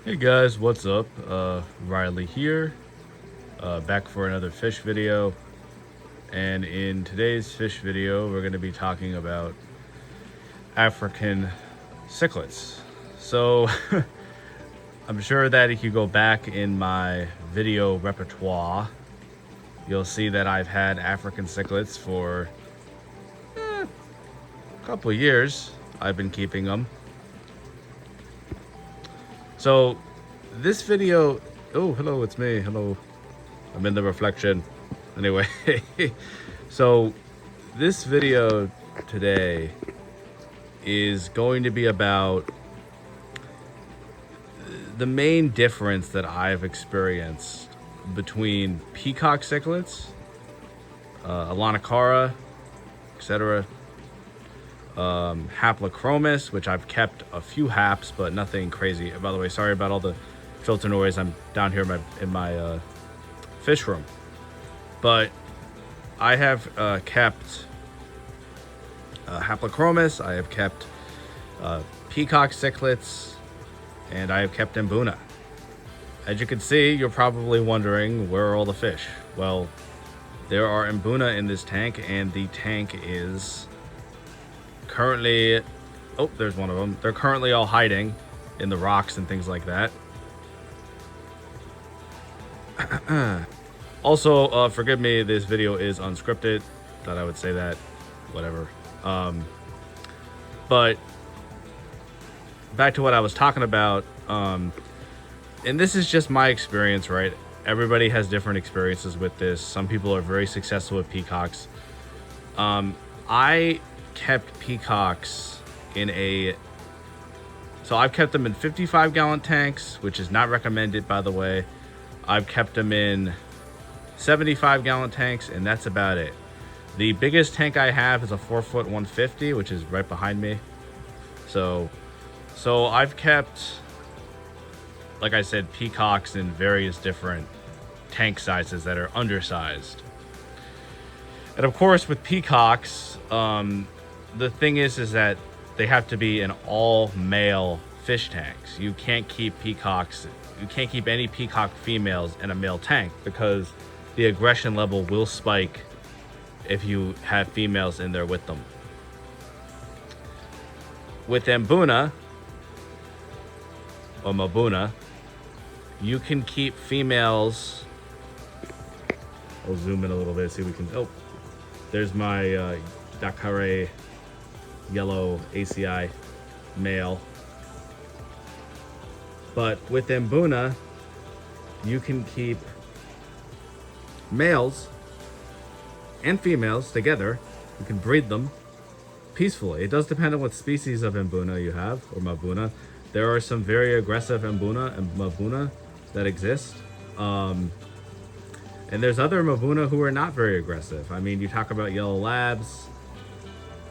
Hey guys, what's up? Riley here, back for another fish video. And in today's fish video, we're going to be talking about African cichlids. So, I'm sure that if you go back in my video repertoire, you'll see that I've had African cichlids for a couple of years. I've been keeping them. So, this video. Oh, hello, it's me. Hello. I'm in the reflection. Anyway, so this video today is going to be about the main difference that I've experienced between peacock cichlids, Alanicara, etc., Haplochromis, which I've kept a few haps, but nothing crazy. By the way, sorry about all the filter noise. I'm down here in my fish room. But I have kept Haplochromis, I have kept Peacock cichlids, and I have kept Mbuna. As you can see, you're probably wondering, where are all the fish? Well, there are Mbuna in this tank, and the tank is currently... Oh, there's one of them. They're currently all hiding in the rocks and things like that. Also, forgive me, this video is unscripted. Thought I would say that. Whatever. But back to what I was talking about. And this is just my experience, right? Everybody has different experiences with this. Some people are very successful with peacocks. I kept peacocks in a... So I've kept them in 55-gallon tanks, which is not recommended, by the way. I've kept them in 75-gallon tanks, and that's about it. The biggest tank I have is a 4-foot 150, which is right behind me. So I've kept, like I said, peacocks in various different tank sizes that are undersized. And of course, with peacocks, the thing is that they have to be in all male fish tanks. You can't keep peacocks. You can't keep any peacock females in a male tank because the aggression level will spike if you have females in there with them. With Mbuna or Mbuna, you can keep females. I'll zoom in a little bit, see if we can. Oh, there's my Dakare yellow ACI male. But with Mbuna, you can keep males and females together. You can breed them peacefully. It does depend on what species of Mbuna you have, or Mbuna. There are some very aggressive Mbuna and Mbuna that exist. And there's other Mbuna who are not very aggressive. I mean, you talk about yellow labs,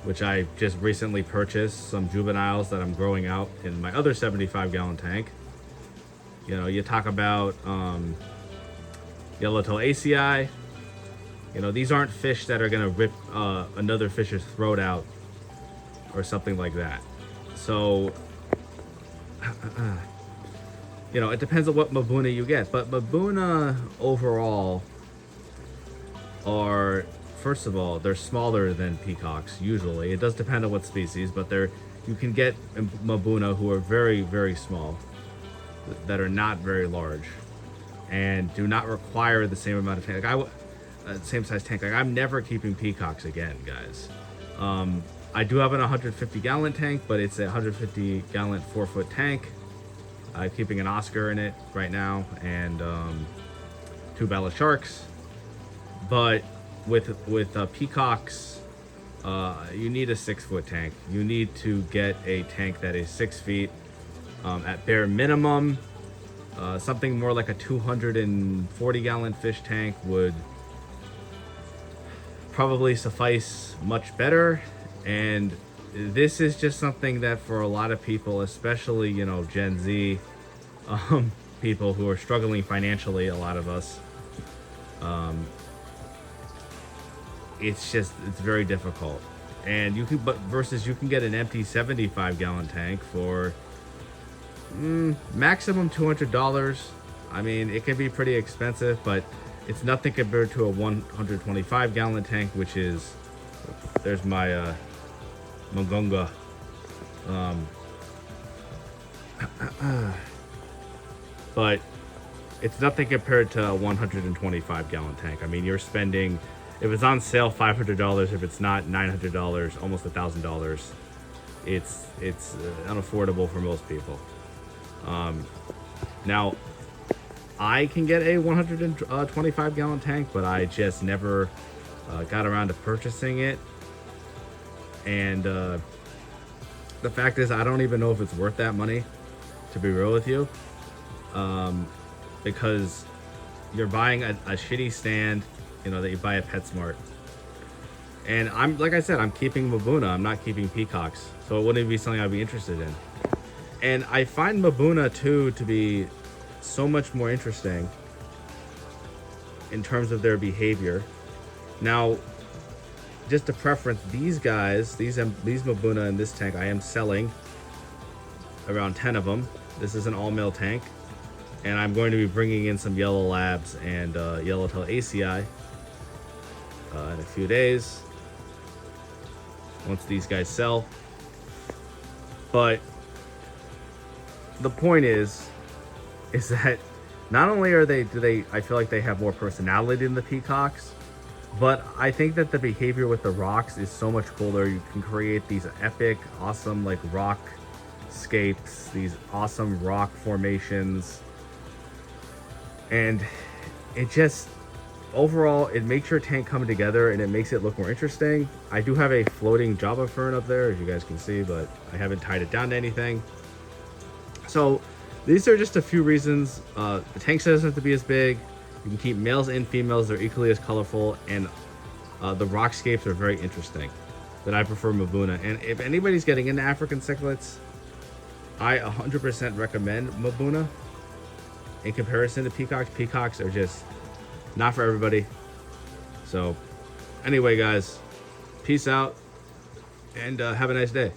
which I just recently purchased, some juveniles that I'm growing out in my other 75-gallon tank. You know, you talk about yellowtail ACI. You know, these aren't fish that are going to rip another fish's throat out or something like that. So, you know, it depends on what Mbuna you get. But Mbuna overall are, first of all, they're smaller than peacocks usually. It does depend on what species, but you can get Mbuna who are very, very small, that are not very large, and do not require the same amount of tank. Like same size tank. Like, I'm never keeping peacocks again, guys. I do have an 150-gallon tank, but it's a 150-gallon 4-foot tank. I'm keeping an Oscar in it right now, and 2 Bala sharks. But with peacocks, you need a 6-foot tank. You need to get a tank that is 6 feet. At bare minimum, something more like a 240-gallon fish tank would probably suffice much better. And this is just something that for a lot of people, especially, you know, Gen Z people who are struggling financially, a lot of us, it's very difficult. And you can, but versus you can get an empty 75-gallon tank for Maximum $200. I mean, it can be pretty expensive, but it's nothing compared to a 125 gallon tank, which is, there's my Magunga. But it's nothing compared to a 125 gallon tank. I mean, you're spending, if it's on sale, $500. If it's not, $900, almost $1,000. It's unaffordable for most people. Now, I can get a 125 gallon tank, but I just never got around to purchasing it. And the fact is, I don't even know if it's worth that money, to be real with you. Because you're buying a shitty stand, you know, that you buy at PetSmart. And I'm, like I said, I'm keeping Mbuna. I'm not keeping Peacocks. So it wouldn't be something I'd be interested in. And I find Mbuna too to be so much more interesting in terms of their behavior. Now, just a preference, these guys, these Mbuna in this tank, I am selling around 10 of them. This is an all-male tank. And I'm going to be bringing in some yellow labs and yellowtail ACI in a few days, once these guys sell. But the point is that not only I feel like they have more personality than the Peacocks, but I think that the behavior with the rocks is so much cooler. You can create these epic, awesome, like rock scapes, these awesome rock formations. And it just, overall, it makes your tank come together and it makes it look more interesting. I do have a floating Java fern up there, as you guys can see, but I haven't tied it down to anything. So these are just a few reasons. The tank doesn't have to be as big. You can keep males and females. They're equally as colorful. And the rockscapes are very interesting. That I prefer Mbuna. And if anybody's getting into African cichlids, I 100% recommend Mbuna. In comparison to Peacocks, Peacocks are just not for everybody. So anyway, guys, peace out and have a nice day.